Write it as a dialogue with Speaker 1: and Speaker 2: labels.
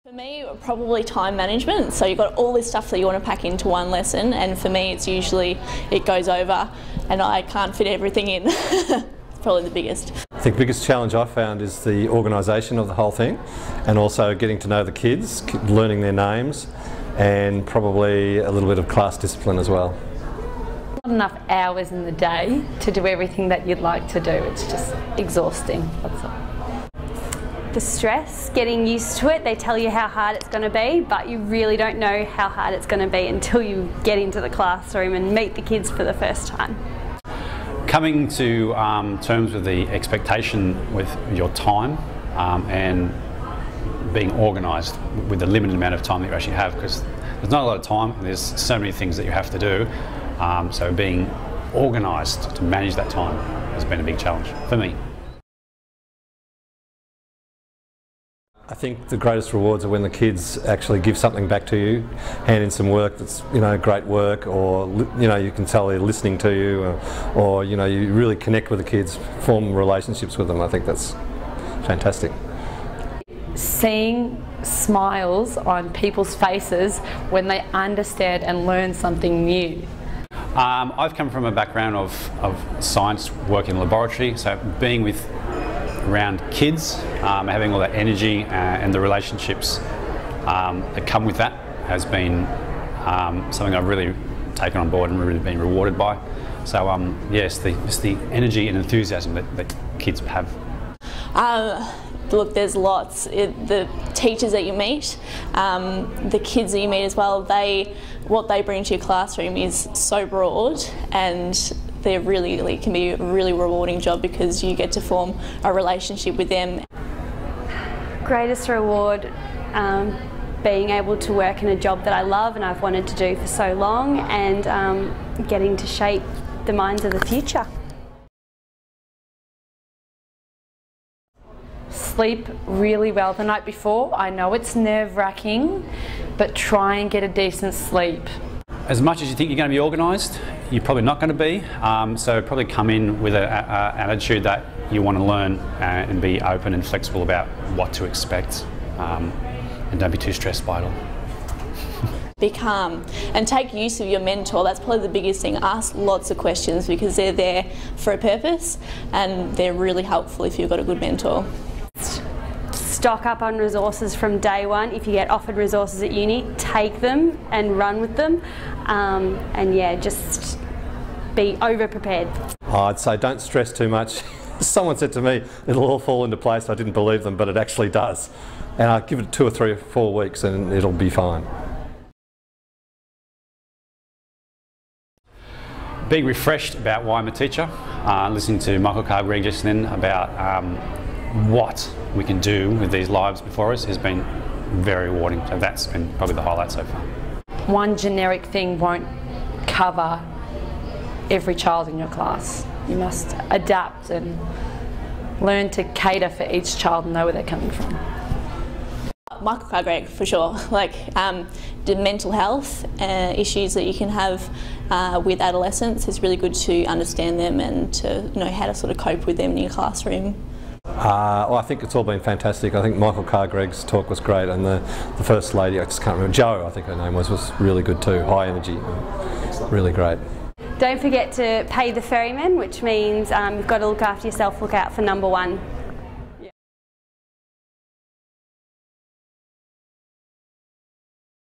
Speaker 1: For me, probably time management. So you've got all this stuff that you want to pack into one lesson, and for me it's usually, it goes over and I can't fit everything in. It's probably the biggest.
Speaker 2: I think the biggest challenge I've found is the organisation of the whole thing, and also getting to know the kids, learning their names, and probably a little bit of class discipline as well.
Speaker 3: Not enough hours in the day to do everything that you'd like to do. It's just exhausting, that's all.
Speaker 4: The stress, getting used to it. They tell you how hard it's going to be, but you really don't know how hard it's going to be until you get into the classroom and meet the kids for the first time.
Speaker 5: Coming to terms with the expectation with your time and being organised with the limited amount of time that you actually have, because there's not a lot of time and there's so many things that you have to do, so being organised to manage that time has been a big challenge for me.
Speaker 2: I think the greatest rewards are when the kids actually give something back to you, hand in some work that's, great work, or, you can tell they're listening to you, or you really connect with the kids, form relationships with them. I think that's fantastic.
Speaker 3: Seeing smiles on people's faces when they understand and learn something new.
Speaker 5: I've come from a background of science, work in the laboratory, so being around kids, having all that energy and the relationships that come with that has been something I've really taken on board and really been rewarded by. So yes, it's the energy and enthusiasm that kids have.
Speaker 1: Look, there's lots. The teachers that you meet, the kids that you meet as well, what they bring to your classroom is so broad, and they really can be a really rewarding job because you get to form a relationship with them.
Speaker 4: Greatest reward, being able to work in a job that I love and I've wanted to do for so long, and getting to shape the minds of the future.
Speaker 3: Sleep really well the night before. I know it's nerve-wracking, but try and get a decent sleep.
Speaker 5: As much as you think you're going to be organised, you're probably not going to be, so probably come in with an attitude that you want to learn and be open and flexible about what to expect, and don't be too stressed by it all.
Speaker 1: Be calm and take use of your mentor. That's probably the biggest thing. Ask lots of questions because they're there for a purpose, and they're really helpful if you've got a good mentor.
Speaker 4: Stock up on resources from day one. If you get offered resources at uni, take them and run with them, and yeah, just be over prepared.
Speaker 2: I'd say don't stress too much. Someone said to me it'll all fall into place. I didn't believe them, but it actually does, and I'll give it 2 or 3 or 4 weeks and it'll be fine.
Speaker 5: Being refreshed about why I'm a teacher, listening to Michael Carr-Gregg just then about what we can do with these lives before us has been very rewarding. So that's been probably the highlight so far.
Speaker 3: One generic thing won't cover every child in your class. You must adapt and learn to cater for each child and know where they're coming from.
Speaker 1: Michael Carr-Gregg for sure. Like the mental health issues that you can have with adolescents is really good to understand them and to know how to sort of cope with them in your classroom.
Speaker 2: Well, I think it's all been fantastic. I think Michael Carr-Gregg's talk was great, and the First Lady, I just can't remember, Jo I think her name was really good too. High energy, really great.
Speaker 4: Don't forget to pay the ferryman, which means you've got to look after yourself, look out for number 1.